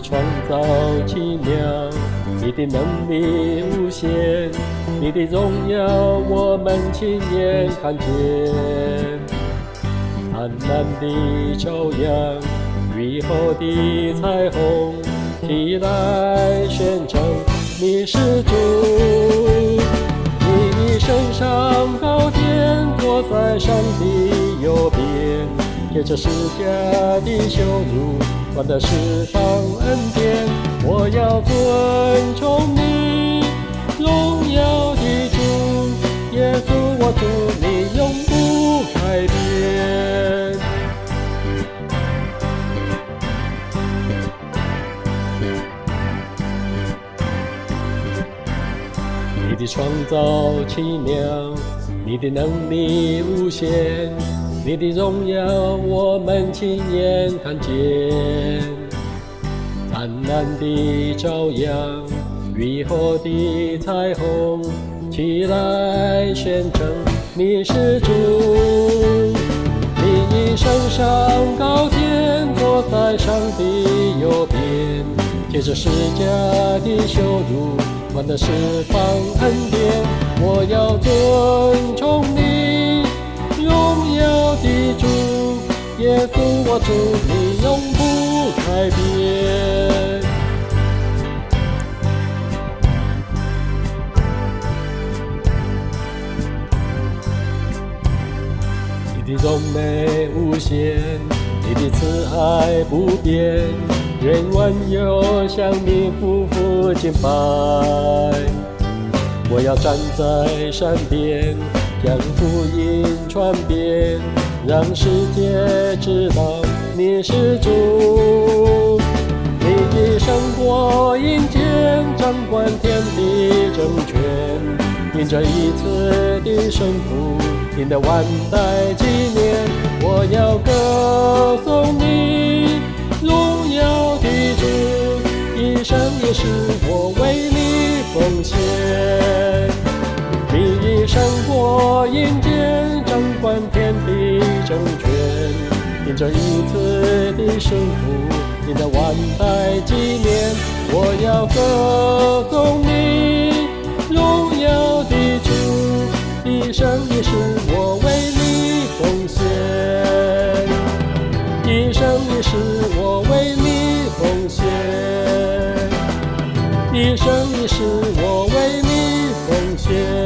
创造奇妙，你的能力无限，你的荣耀我们亲眼看见。灿烂的朝阳，雨后的彩虹，起来宣称你是主。你升上高天，坐在上帝右边，借着十架的羞辱，换得释放恩典。我要尊崇你，荣耀的主，耶稣我主，你永不改变。你的创造奇妙，你的能力无限，你的荣耀我们亲眼看见。灿烂的朝阳，雨后的彩虹，起来宣称你是主。你升上高天，坐在上帝右边，借着十架的羞辱，换得释放恩典。我要尊崇你，荣耀的主，耶稣我主，你永不改变。你的荣美无限，你的慈爱不变，愿万有向你匍匐敬拜。我要站在山边，将福音传遍，让世界知道你是主。你胜过阴间，掌管天地政权，因着一次的胜负，赢得万代纪念。我要歌颂你，荣耀的主，一生一世我为你奉献。你胜过阴间，掌管天地政权，因着一次的胜负，赢得万代纪念。我要歌颂你，荣耀的主，一生一世我为你奉献，一生一世我为你奉献，一生一世我为你奉献。